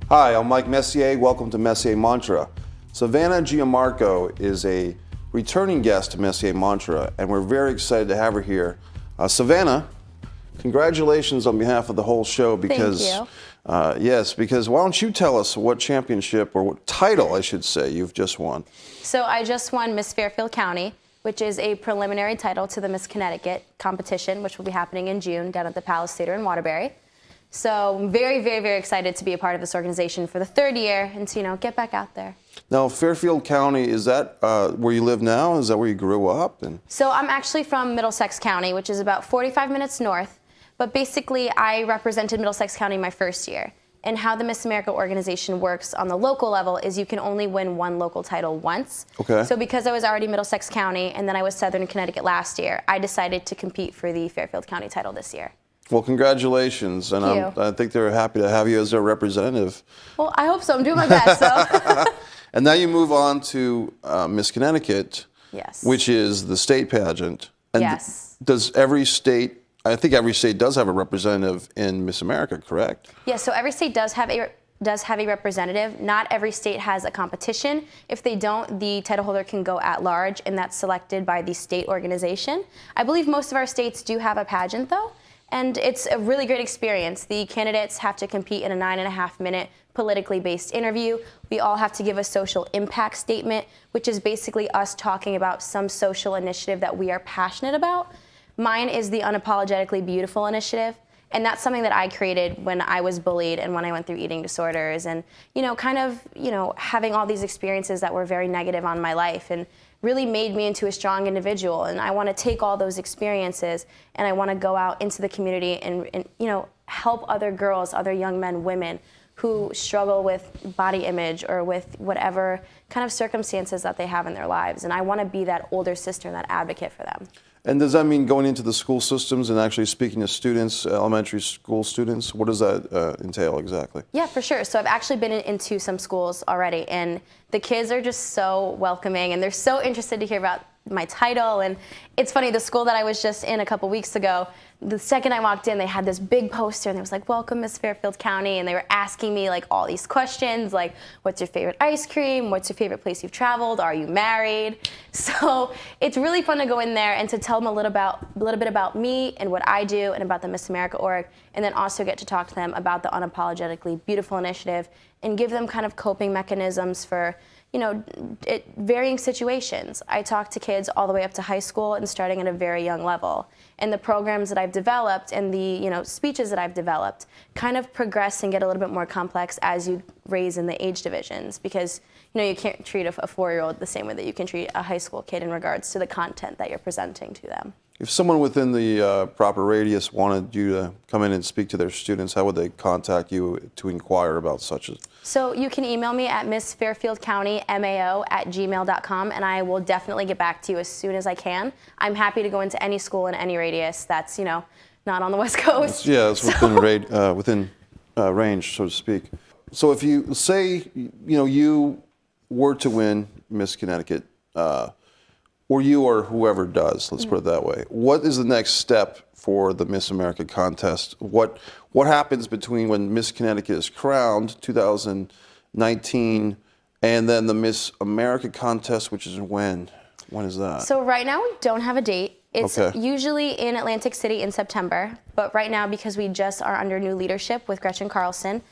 Hi, I'm Mike Messier. Welcome to Messier Mantra. Savannah Giammarco is a returning guest to Messier Mantra, and we're very excited to have her here. Savannah, congratulations on behalf of the whole show because, Thank you. Yes, because why don't you tell us what championship, or what title I should say, you've just won? So I just won Miss Fairfield County, which is a preliminary title to the Miss Connecticut competition, which will be happening in June down at the Palace Theater in Waterbury. So I'm very, very, very excited to be a part of this organization for the third year and to, get back out there. Now, Fairfield County, is that where you live now? Is that where you grew up? So I'm actually from Middlesex County, which is about 45 minutes north. But basically, I represented Middlesex County my first year. And how the Miss America organization works on the local level is you can only win one local title once. Okay. So because I was already Middlesex County and then I was Southern Connecticut last year, I decided to compete for the Fairfield County title this year. Well, congratulations, and I think they're happy to have you as their representative. Well, I hope so. I'm doing my best. So. And now you move on to Miss Connecticut, Yes. which is the state pageant. And Yes. does every state, I think every state does have a representative in Miss America, correct? Yeah, so every state does have a representative. Not every state has a competition. If they don't, the title holder can go at large, and that's selected by the state organization. I believe most of our states do have a pageant, though, and it's a really great experience. The candidates have to compete in a 9.5-minute politically based interview. We all have to give a social impact statement, which is basically us talking about some social initiative that we are passionate about. Mine is the Unapologetically Beautiful initiative. And that's something that I created when I was bullied and when I went through eating disorders and, having all these experiences that were very negative on my life and really made me into a strong individual. And I want to take all those experiences and I want to go out into the community and help other girls, other young men, women who struggle with body image or with whatever kind of circumstances that they have in their lives. And I want to be that older sister and that advocate for them. And does that mean going into the school systems and actually speaking to students, elementary school students? What does that entail exactly? Yeah, for sure. So I've actually been into some schools already, and the kids are just so welcoming, and they're so interested to hear about my title. And it's funny, the school that I was just in a couple weeks ago, the second I walked in, they had this big poster, and it was like, "Welcome, Miss Fairfield County," and they were asking me like all these questions, like, "What's your favorite ice cream? What's your favorite place you've traveled? Are you married?" So it's really fun to go in there and to tell them a little bit about me and what I do and about the Miss America org, and then also get to talk to them about the Unapologetically Beautiful initiative and give them kind of coping mechanisms for varying situations. I talk to kids all the way up to high school and starting at a very young level. And the programs that I've developed and the speeches that I've developed kind of progress and get a little bit more complex as you raise in the age divisions, because you can't treat a 4-year-old the same way that you can treat a high school kid in regards to the content that you're presenting to them. If someone within the proper radius wanted you to come in and speak to their students, how would they contact you to inquire about such as? So you can email me at missfairfieldcountymao@gmail.com, and I will definitely get back to you as soon as I can. I'm happy to go into any school in any radius that's not on the West Coast. It's within range, so to speak. So if you say you were to win Miss Connecticut, or you or whoever does, let's put it that way, what is the next step for the Miss America contest? What happens between when Miss Connecticut is crowned, 2019, and then the Miss America contest, which is when? When is that? So right now we don't have a date. It's usually in Atlantic City in September, but right now, because we just are under new leadership with Gretchen Carlson,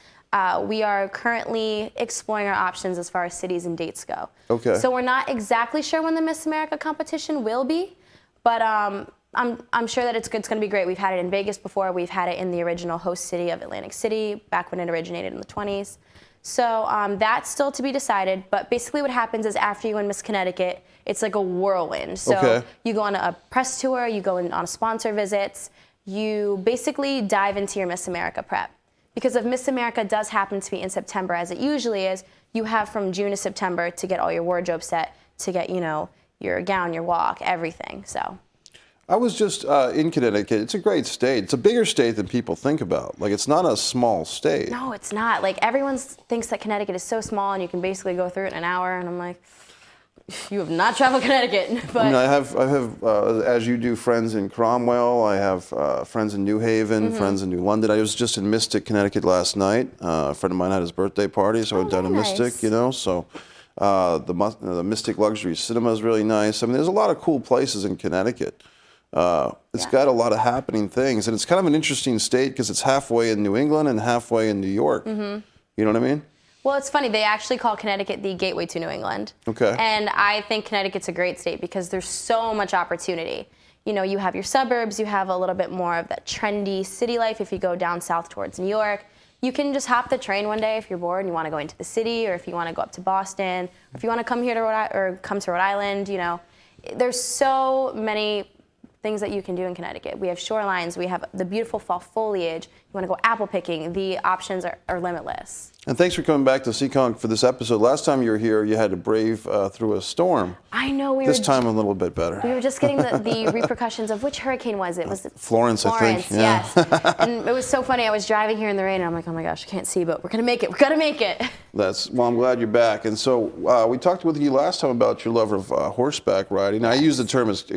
we are currently exploring our options as far as cities and dates go. Okay. So we're not exactly sure when the Miss America competition will be, but I'm sure that it's going to be great. We've had it in Vegas before. We've had it in the original host city of Atlantic City back when it originated in the 20s. So that's still to be decided. But basically what happens is after you win Miss Connecticut, it's like a whirlwind. So you go on a press tour, you go on sponsor visits, you basically dive into your Miss America prep. Because if Miss America does happen to be in September, as it usually is, you have from June to September to get all your wardrobe set, to get, your gown, your walk, everything. So I was just in Connecticut. It's a great state. It's a bigger state than people think about. Like, it's not a small state. No, it's not. Like, everyone thinks that Connecticut is so small and you can basically go through it in an hour. And I'm like, you have not traveled Connecticut. But I mean, I have, as you do, friends in Cromwell. I have friends in New Haven, friends in New London. I was just in Mystic, Connecticut last night. A friend of mine had his birthday party, so I went down to Mystic, you know. So the Mystic Luxury Cinema is really nice. I mean, there's a lot of cool places in Connecticut. It's got a lot of happening things, and it's kind of an interesting state because it's halfway in New England and halfway in New York. You know what I mean? Well, it's funny. They actually call Connecticut the gateway to New England. Okay. And I think Connecticut's a great state because there's so much opportunity. You know, you have your suburbs, you have a little bit more of that trendy city life. If you go down south towards New York, you can just hop the train one day if you're bored and you want to go into the city, or if you want to go up to Boston, or if you want to come here to come to Rhode Island. You know, there's so many things that you can do in Connecticut. We have shorelines, we have the beautiful fall foliage. You want to go apple picking, the options are limitless. And thanks for coming back to Seekonk for this episode. Last time you were here, you had to brave through a storm. I know. This time a little bit better. We were just getting the repercussions of which hurricane was it? Was it Florence, I think. Yeah. Yes. And it was so funny. I was driving here in the rain, and I'm like, oh my gosh, I can't see, but we're going to make it. We're going to make it. Well, I'm glad you're back. And so we talked with you last time about your love of horseback riding. Yes. I use the term as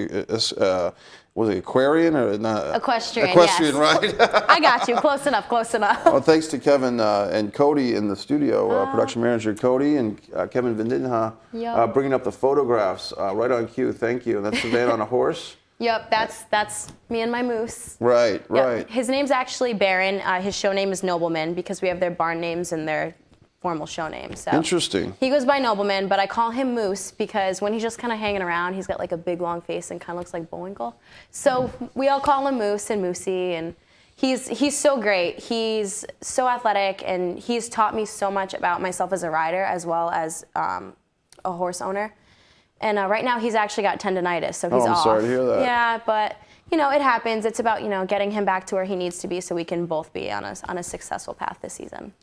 was it aquarian or not? Equestrian, yes. Right? I got you. Close enough, close enough. Well, thanks to Kevin and Cody in the studio, production manager Cody and Kevin Vindinha, bringing up the photographs right on cue. Thank you. That's Savannah on a horse? Yep, that's me and my moose. Right, right. Yep. His name's actually Baron. His show name is Nobleman because we have their barn names and their formal show name. So interesting. He goes by Nobleman, but I call him Moose because when he's just kind of hanging around, he's got like a big long face and kind of looks like Bullwinkle. So we all call him Moose and Moosey, and he's so great. He's so athletic, and he's taught me so much about myself as a rider as well as a horse owner. And right now he's actually got tendonitis, so he's off. I'm sorry to hear that. Yeah, but you know, it happens. It's about, you know, getting him back to where he needs to be so we can both be on a successful path this season.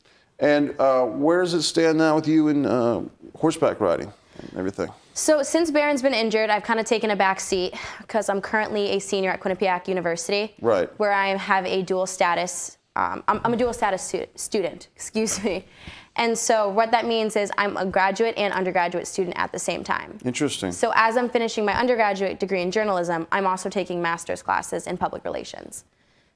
And where does it stand now with you in horseback riding and everything? So since Baron's been injured, I've kind of taken a back seat because I'm currently a senior at Quinnipiac University, right, where I have a dual status. I'm a dual status student, excuse me. And so what that means is I'm a graduate and undergraduate student at the same time. Interesting. So as I'm finishing my undergraduate degree in journalism, I'm also taking master's classes in public relations.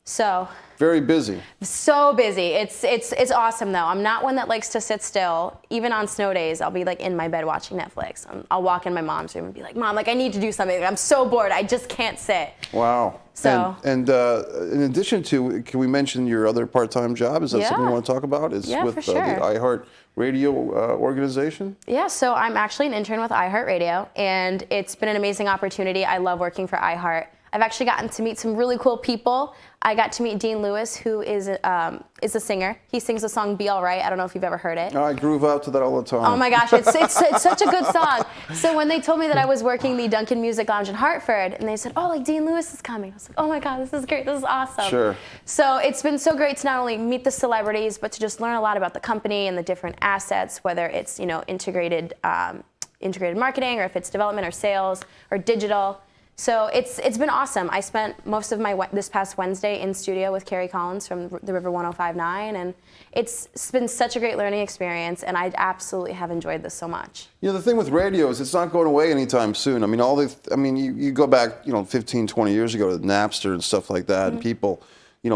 So very busy. So busy. It's awesome though. I'm not one that likes to sit still. Even on snow days, I'll be like in my bed watching Netflix. I'll walk in my mom's room and be like, Mom, like I need to do something. I'm so bored. I just can't sit. Wow. So and in addition to, can we mention your other part-time job? Is that something you want to talk about? It's with for sure. The iHeart Radio organization? Yeah, so I'm actually an intern with iHeart Radio, and it's been an amazing opportunity. I love working for iHeart. I've actually gotten to meet some really cool people. I got to meet Dean Lewis, who is a singer. He sings the song Be All Right. I don't know if you've ever heard it. Oh, I groove out to that all the time. Oh my gosh, it's such a good song. So when they told me that I was working the Duncan Music Lounge in Hartford, and they said, oh, like Dean Lewis is coming. I was like, oh my God, this is great. This is awesome. Sure. So it's been so great to not only meet the celebrities, but to just learn a lot about the company and the different assets, whether it's, you know, integrated marketing, or if it's development or sales or digital. So it's been awesome. I spent most of this past Wednesday in studio with Carrie Collins from the River 105.9, and it's been such a great learning experience, and I absolutely have enjoyed this so much. You know, the thing with radio is it's not going away anytime soon. I mean, you go back, 15, 20 years ago to Napster and stuff like that, and people,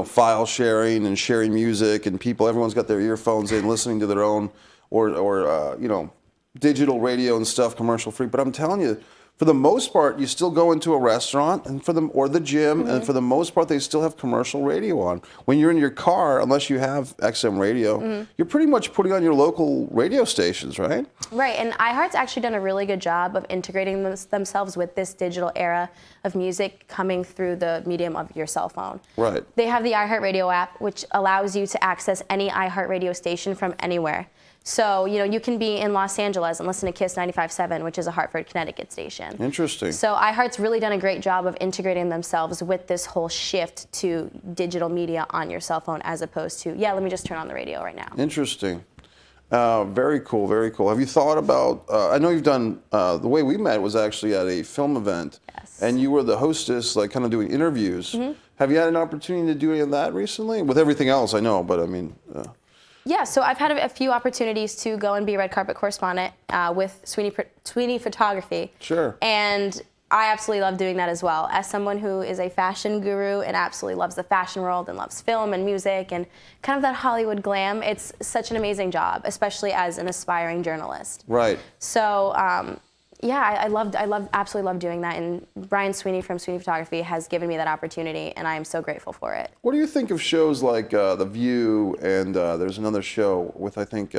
file sharing and sharing music, and everyone's got their earphones in listening to their own or digital radio and stuff, commercial free. But I'm telling you, for the most part, you still go into a restaurant or the gym, and for the most part, they still have commercial radio on. When you're in your car, unless you have XM radio, you're pretty much putting on your local radio stations, right? Right, and iHeart's actually done a really good job of integrating themselves with this digital era of music coming through the medium of your cell phone. Right. They have the iHeartRadio app, which allows you to access any iHeartRadio station from anywhere. So, you can be in Los Angeles and listen to KISS 95.7, which is a Hartford, Connecticut station. Interesting. So iHeart's really done a great job of integrating themselves with this whole shift to digital media on your cell phone, as opposed to, let me just turn on the radio right now. Interesting. Very cool, very cool. Have you thought about, I know you've done, the way we met was actually at a film event. Yes. And you were the hostess, like kind of doing interviews. Have you had an opportunity to do any of that recently? With everything else, I know, but I mean... Yeah, so I've had a few opportunities to go and be a red carpet correspondent with Sweeney Photography. Sure. And I absolutely love doing that as well. As someone who is a fashion guru and absolutely loves the fashion world and loves film and music and kind of that Hollywood glam, it's such an amazing job, especially as an aspiring journalist. Right. So, yeah, I absolutely love doing that. And Brian Sweeney from Sweeney Photography has given me that opportunity, and I am so grateful for it. What do you think of shows like The View, and there's another show with, I think,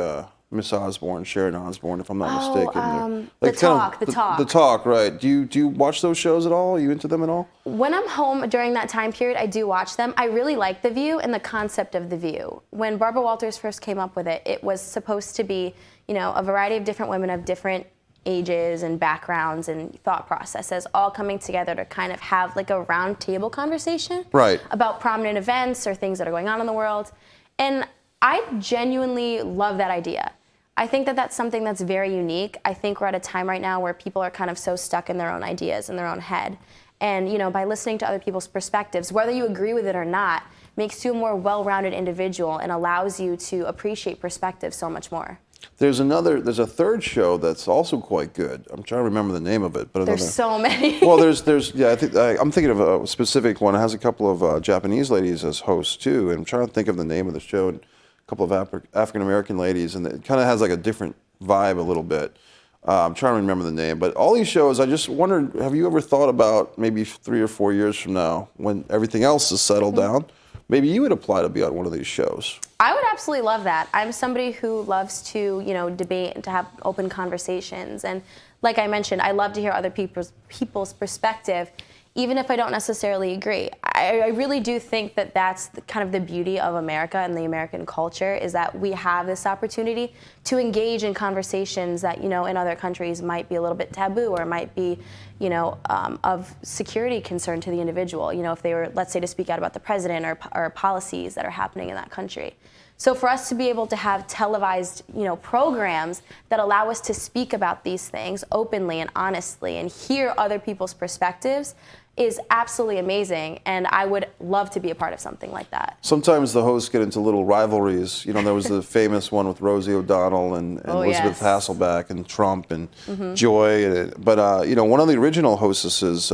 Miss Osborne, Sharon Osbourne, if I'm not mistaken. The Talk. The Talk, right. Do you watch those shows at all? Are you into them at all? When I'm home during that time period, I do watch them. I really like The View and the concept of The View. When Barbara Walters first came up with it, it was supposed to be, a variety of different women of different ages and backgrounds and thought processes all coming together to kind of have like a round table conversation about prominent events or things that are going on in the world. And I genuinely love that idea. I think that that's something that's very unique. I think we're at a time right now where people are kind of so stuck in their own ideas in their own head. And by listening to other people's perspectives, whether you agree with it or not, makes you a more well-rounded individual and allows you to appreciate perspective so much more. There's a third show that's also quite good. I'm trying to remember the name of it, but there's so many. Well, I'm thinking of a specific one. It has a couple of Japanese ladies as hosts too, and I'm trying to think of the name of the show. And a couple of African American ladies, and it kind of has like a different vibe a little bit. I'm trying to remember the name, but all these shows, I just wondered, have you ever thought about maybe 3 or 4 years from now, when everything else is settled down, maybe you would apply to be on one of these shows? I would absolutely love that. I'm somebody who loves to, debate and to have open conversations. And like I mentioned, I love to hear other people's perspective, even if I don't necessarily agree. I really do think that that's kind of the beauty of America and the American culture, is that we have this opportunity to engage in conversations that, in other countries might be a little bit taboo or might be, of security concern to the individual, if they were, let's say, to speak out about the president or policies that are happening in that country. So for us to be able to have televised, programs that allow us to speak about these things openly and honestly and hear other people's perspectives is absolutely amazing, and I would love to be a part of something like that. Sometimes the hosts get into little rivalries. There was the famous one with Rosie O'Donnell and Elizabeth Hasselbeck and Trump and Joy. But, one of the original hostesses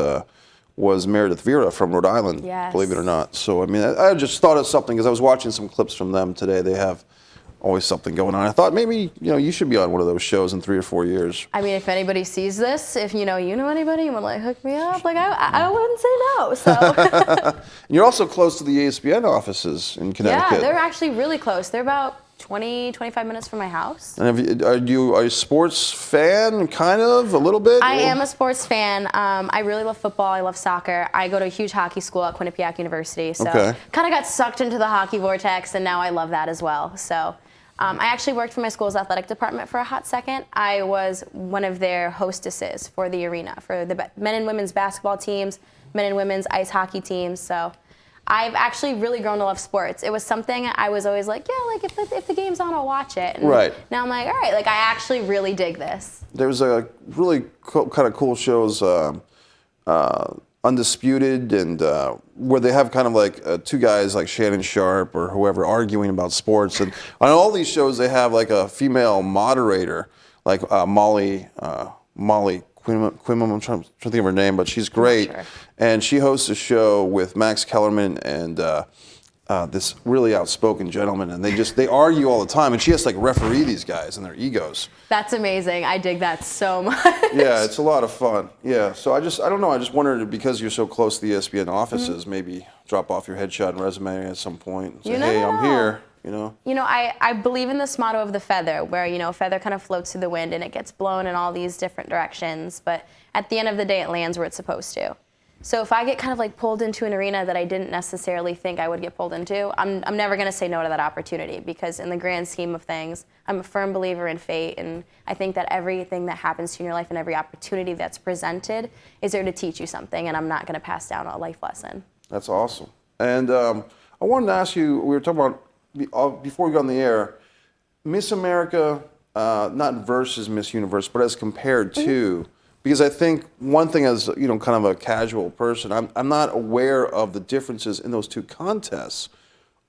was Meredith Vieira from Rhode Island, believe it or not. So, I just thought of something because I was watching some clips from them today. They have always something going on. I thought maybe, you should be on one of those shows in 3 or 4 years. If anybody sees this, if you know anybody and would hook me up, I wouldn't say no. So. And you're also close to the ESPN offices in Connecticut. Yeah, they're actually really close. They're about 20, 25 minutes from my house. And are you a sports fan, kind of, a little bit? I am a sports fan. I really love football. I love soccer. I go to a huge hockey school at Quinnipiac University. So kind of got sucked into the hockey vortex, and now I love that as well. So I actually worked for my school's athletic department for a hot second. I was one of their hostesses for the arena, for the men and women's basketball teams, men and women's ice hockey teams. So I've actually really grown to love sports. It was something I was always like, if the game's on, I'll watch it. And now I'm like, all right, I actually really dig this. There's a really kind of cool shows, Undisputed, and where they have kind of two guys like Shannon Sharp or whoever arguing about sports. And on all these shows, they have a female moderator, like Molly Quimum, I'm trying to think of her name, but she's great. Sure. And she hosts a show with Max Kellerman and this really outspoken gentleman, and they argue all the time, and she has to referee these guys and their egos. That's amazing. I dig that so much. Yeah, it's a lot of fun. Yeah, so I don't know. I just wondered, because you're so close to the ESPN offices, maybe drop off your headshot and resume at some point and say, hey, I'm here. I believe in this motto of the feather, where, a feather kind of floats through the wind and it gets blown in all these different directions. But at the end of the day, it lands where it's supposed to. So if I get kind of pulled into an arena that I didn't necessarily think I would get pulled into, I'm never going to say no to that opportunity, because in the grand scheme of things, I'm a firm believer in fate. And I think that everything that happens to you in your life and every opportunity that's presented is there to teach you something. And I'm not going to pass down a life lesson. That's awesome. And I wanted to ask you, we were talking about, before we got on the air, Miss America, not versus Miss Universe, but as compared to, because I think one thing as, kind of a casual person, I'm not aware of the differences in those two contests.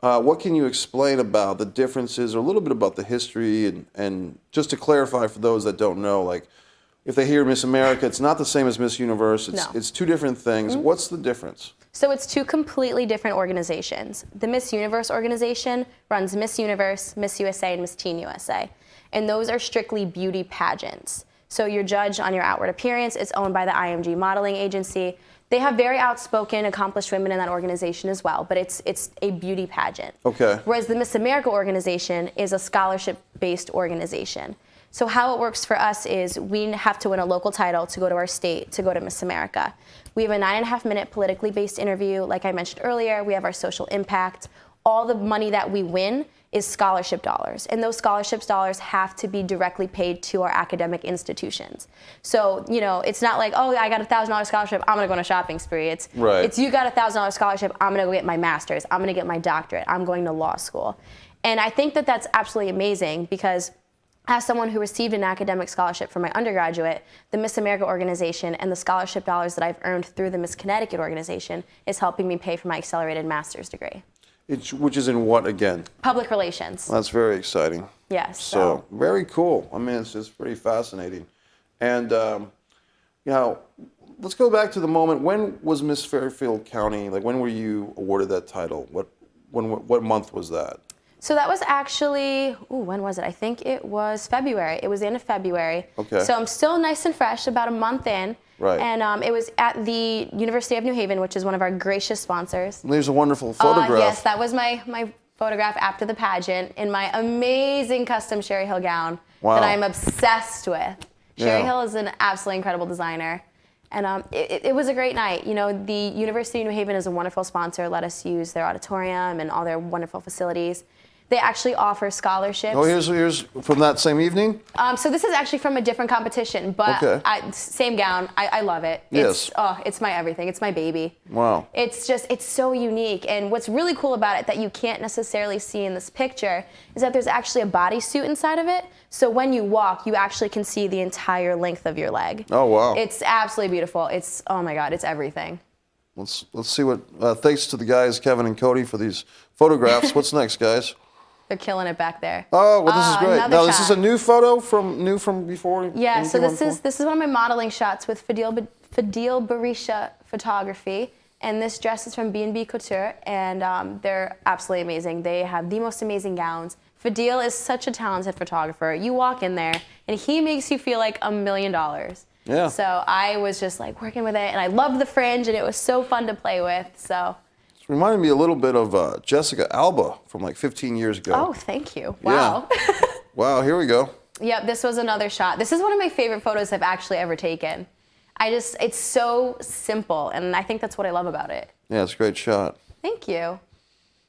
what can you explain about the differences, or a little bit about the history, and just to clarify for those that don't know, like if they hear Miss America, it's not the same as Miss Universe. It's two different things. What's the difference? So it's two completely different organizations. The Miss Universe organization runs Miss Universe, Miss USA, and Miss Teen USA. And those are strictly beauty pageants. So you're judged on your outward appearance. It's owned by the IMG modeling agency. They have very outspoken, accomplished women in that organization as well, but it's a beauty pageant. Okay. Whereas the Miss America organization is a scholarship-based organization. So how it works for us is we have to win a local title to go to our state, to go to Miss America. We have a 9.5-minute politically based interview. Like I mentioned earlier, we have our social impact. All the money that we win is scholarship dollars. And those scholarship dollars have to be directly paid to our academic institutions. So, you know, it's not like, oh, I got a $1,000 scholarship, I'm gonna go on a shopping spree. It's you got a $1,000 scholarship, I'm gonna go get my master's, I'm gonna get my doctorate, I'm going to law school. And I think that that's absolutely amazing, because as someone who received an academic scholarship for my undergraduate, the Miss America organization and the scholarship dollars that I've earned through the Miss Connecticut organization is helping me pay for my accelerated master's degree. Which is in what again? Public relations. That's very exciting. Yes. So very cool. I mean, it's pretty fascinating. And, you know, let's go back to the moment. When was Miss Fairfield County, like when were you awarded that title? What month was that? So that was actually, when was it? I think it was February. It was the end of February. Okay. So I'm still nice and fresh, about a month in. Right. And it was at the University of New Haven, which is one of our gracious sponsors. There's a wonderful photograph. Yes, that was my photograph after the pageant in my amazing custom Sherry Hill gown that I'm obsessed with. Sherry Hill is an absolutely incredible designer. And it was a great night. You know, the University of New Haven is a wonderful sponsor, let us use their auditorium and all their wonderful facilities. They actually offer scholarships. Oh, here's from that same evening? So this is actually from a different competition, but same gown. I love it. Yes. It's my everything. It's my baby. Wow. It's so unique. And what's really cool about it that you can't necessarily see in this picture is that there's actually a bodysuit inside of it. So when you walk, you actually can see the entire length of your leg. Oh, wow. It's absolutely beautiful. It's, oh my God, it's everything. Let's see what, thanks to the guys, Kevin and Cody, for these photographs. What's next, guys? They're killing it back there. Oh, well, this is great. Now, this is a new photo from before? Yeah, so this is one of my modeling shots with Fadil Barisha Photography. And this dress is from B&B Couture, and they're absolutely amazing. They have the most amazing gowns. Fadil is such a talented photographer. You walk in there, and he makes you feel like $1 million. Yeah. So I was just like working with it, and I loved the fringe, and it was so fun to play with, so. Reminded me a little bit of Jessica Alba from like 15 years ago. Oh, thank you. Wow. Yeah. Wow, here we go. Yep, this was another shot. This is one of my favorite photos I've actually ever taken. It's so simple, and I think that's what I love about it. Yeah, it's a great shot. Thank you.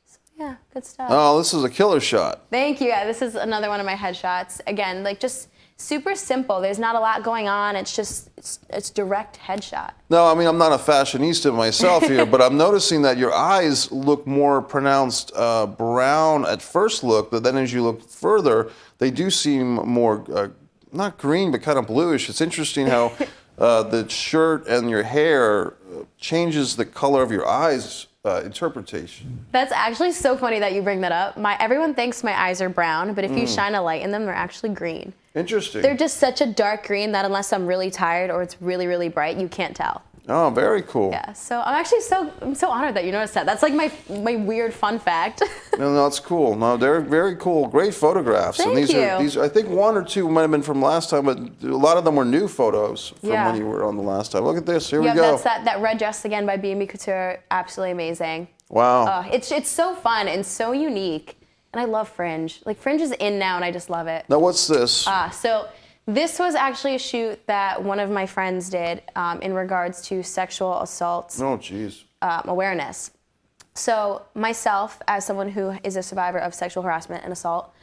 So, yeah, good stuff. Oh, this is a killer shot. Thank you. Yeah, this is another one of my headshots. Again, like just super simple. There's not a lot going on. It's just, it's direct headshot. No, I mean, I'm not a fashionista myself here, but I'm noticing that your eyes look more pronounced brown at first look, but then as you look further, they do seem more, not green, but kind of bluish. It's interesting how the shirt and your hair changes the color of your eyes interpretation. That's actually so funny that you bring that up. Everyone thinks my eyes are brown, but if you shine a light in them, they're actually green. Interesting. They're just such a dark green that unless I'm really tired or it's really, really bright, you can't tell. Oh, very cool. Yeah, so I'm so honored that you noticed that. That's like my weird fun fact. No, that's cool. No, they're very cool. Great photographs. Thank and you. These I think one or two might have been from last time, but a lot of them were new photos from when you were on the last time. Look at this. Here we go. That's that red dress again by B&B Couture. Absolutely amazing. Wow. It's so fun and so unique. And I love fringe. Like fringe is in now and I just love it. Now what's this? So this was actually a shoot that one of my friends did in regards to sexual assault awareness. So myself, as someone who is a survivor of sexual harassment and assault,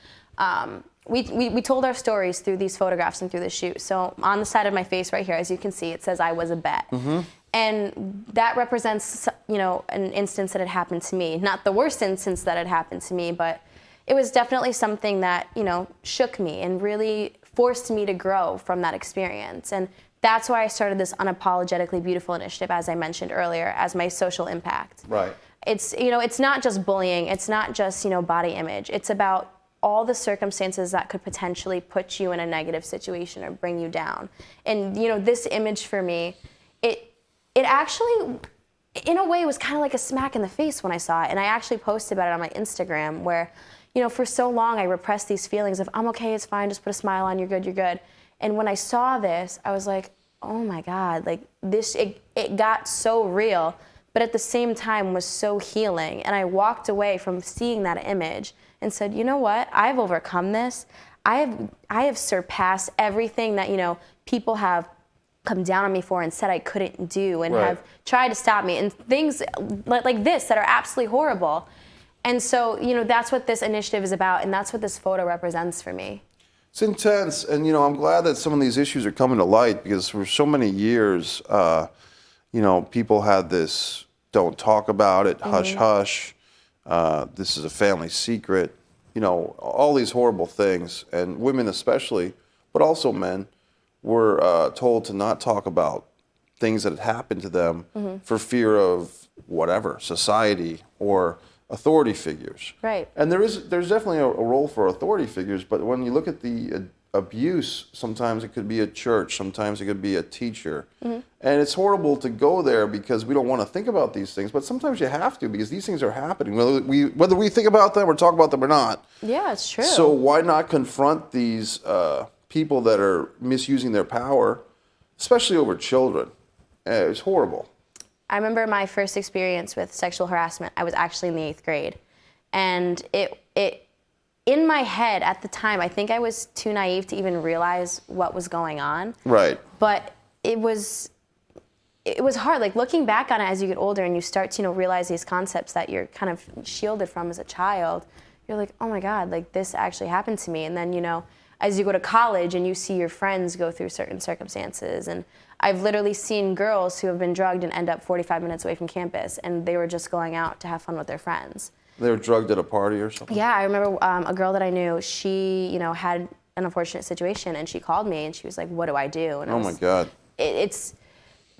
we told our stories through these photographs and through the shoot. So on the side of my face right here, as you can see, it says I was a bet. Mm-hmm. And that represents, an instance that had happened to me. Not the worst instance that had happened to me, but it was definitely something that, shook me and really forced me to grow from that experience. And that's why I started this Unapologetically Beautiful initiative, as I mentioned earlier, as my social impact. Right. it's, it's not just bullying. It's not just, body image. It's about all the circumstances that could potentially put you in a negative situation or bring you down. And, this image for me, it actually, in a way, was kind of like a smack in the face when I saw it. And I actually posted about it on my Instagram where, for so long I repressed these feelings of, I'm okay, it's fine, just put a smile on, you're good, you're good. And when I saw this, I was like, oh my God, like this, it got so real, but at the same time was so healing. And I walked away from seeing that image and said, you know what, I've overcome this. I have surpassed everything that, people have come down on me for and said I couldn't do and have tried to stop me, and things like this that are absolutely horrible. And so, that's what this initiative is about, and that's what this photo represents for me. It's intense, and I'm glad that some of these issues are coming to light, because for so many years, people had this "don't talk about it," hush hush. This is a family secret. All these horrible things, and women especially, but also men, were told to not talk about things that had happened to them for fear of whatever, society or authority figures. Right. And there's definitely a role for authority figures, but when you look at the abuse, sometimes it could be a church, sometimes it could be a teacher. And it's horrible to go there because we don't want to think about these things, but sometimes you have to, because these things are happening, whether we think about them or talk about them or not. Yeah, it's true. So why not confront these people that are misusing their power, especially over children? It's horrible. I remember my first experience with sexual harassment. I was actually in the 8th grade. And it in my head at the time, I think I was too naive to even realize what was going on. Right. But it was hard. Like, looking back on it as you get older and you start to, realize these concepts that you're kind of shielded from as a child, you're like, oh my God, like this actually happened to me. And then, as you go to college and you see your friends go through certain circumstances, and I've literally seen girls who have been drugged and end up 45 minutes away from campus, and they were just going out to have fun with their friends. They were drugged at a party or something? Yeah, I remember a girl that I knew, she, had an unfortunate situation, and she called me and she was like, what do I do? And oh my God.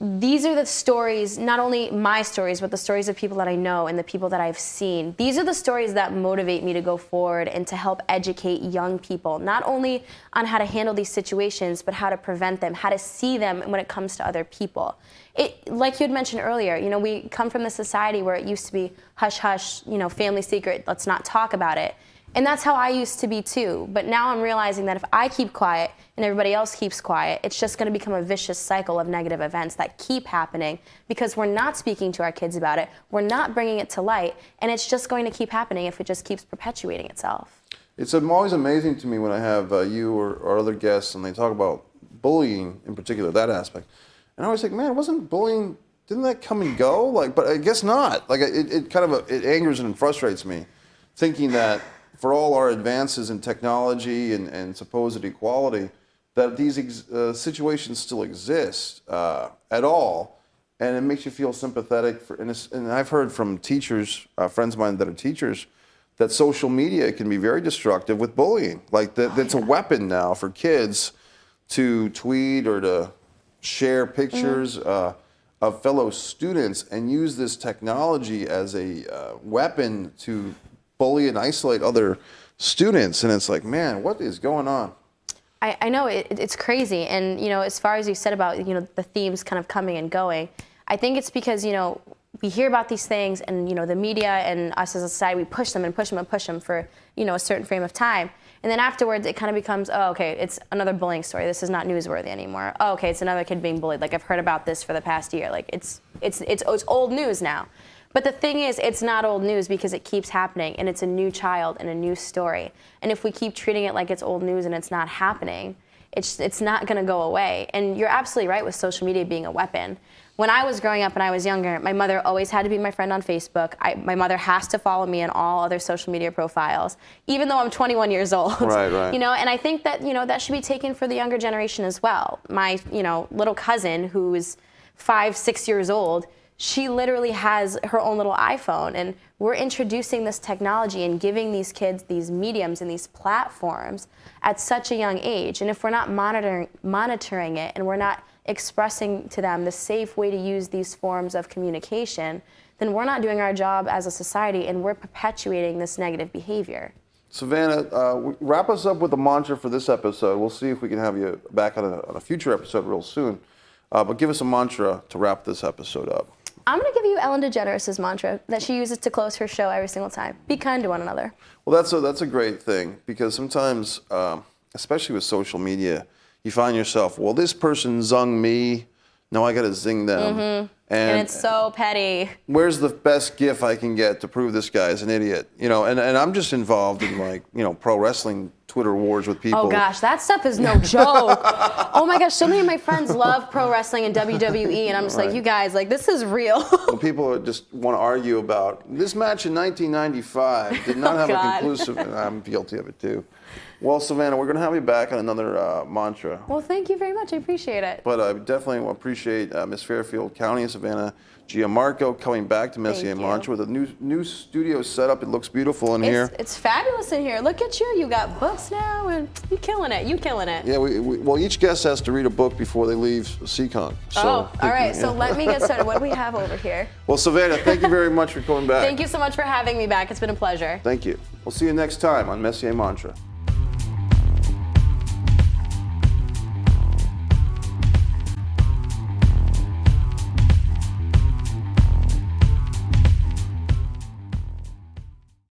These are the stories, not only my stories, but the stories of people that I know and the people that I've seen. These are the stories that motivate me to go forward and to help educate young people, not only on how to handle these situations, but how to prevent them, how to see them when it comes to other people. Like you had mentioned earlier, we come from the society where it used to be hush hush, family secret, let's not talk about it. And that's how I used to be too. But now I'm realizing that if I keep quiet and everybody else keeps quiet, it's just going to become a vicious cycle of negative events that keep happening because we're not speaking to our kids about it, we're not bringing it to light, and it's just going to keep happening if it just keeps perpetuating itself. It's always amazing to me when I have you or other guests and they talk about bullying in particular, that aspect. And I always think, man, wasn't bullying, didn't that come and go? But I guess not. It angers and frustrates me, thinking that for all our advances in technology and supposed equality, that these situations still exist at all. And it makes you feel sympathetic. And I've heard from teachers, friends of mine that are teachers, that social media can be very destructive with bullying. That's a weapon now for kids to tweet or to share pictures of fellow students and use this technology as a weapon to bully and isolate other students. And it's like, man, what is going on? I know it's crazy. And, as far as you said about, the themes kind of coming and going, I think it's because, we hear about these things and, the media and us as a society, we push them and push them and push them for, a certain frame of time. And then afterwards, it kind of becomes, oh, okay, it's another bullying story. This is not newsworthy anymore. Oh, okay, it's another kid being bullied. Like, I've heard about this for the past year. Like, it's old news now. But the thing is, it's not old news because it keeps happening, and it's a new child and a new story. And if we keep treating it like it's old news and it's not happening, it's not going to go away. And you're absolutely right with social media being a weapon. When I was growing up and I was younger, my mother always had to be my friend on Facebook. My mother has to follow me in all other social media profiles, even though I'm 21 years old. Right. And I think that, that should be taken for the younger generation as well. My, little cousin who's 5, 6 years old, she literally has her own little iPhone, and we're introducing this technology and giving these kids these mediums and these platforms at such a young age. And if we're not monitoring it and we're not expressing to them the safe way to use these forms of communication, then we're not doing our job as a society, and we're perpetuating this negative behavior. Savannah, wrap us up with a mantra for this episode. We'll see if we can have you back on a future episode real soon. But give us a mantra to wrap this episode up. I'm going to give you Ellen DeGeneres' mantra that she uses to close her show every single time. Be kind to one another. Well, that's a great thing, because sometimes, especially with social media, you find yourself, well, this person zung me, now I got to zing them. Mm-hmm. And it's so petty. Where's the best gif I can get to prove this guy is an idiot? You know, and I'm just involved in, like, you know, pro wrestling Twitter wars with people. Oh gosh, that stuff is no joke. Oh my gosh, so many of my friends love pro wrestling and WWE, and I'm just like, you guys, like, this is real. Well, people just want to argue about this match in 1995 did not have a conclusive, and I'm guilty of it too. Well, Savannah, we're going to have you back on another mantra. Well, thank you very much. I appreciate it. But I definitely appreciate Miss Fairfield County and Savannah Giammarco coming back to Messier Mantra with a new studio setup. It looks beautiful in here. It's fabulous in here. Look at you. You got books now, and you're killing it. You're killing it. Yeah, well, each guest has to read a book before they leave CCON. So, all right. So let me get started. What do we have over here? Well, Savannah, thank you very much for coming back. Thank you so much for having me back. It's been a pleasure. Thank you. We'll see you next time on Messier Mantra.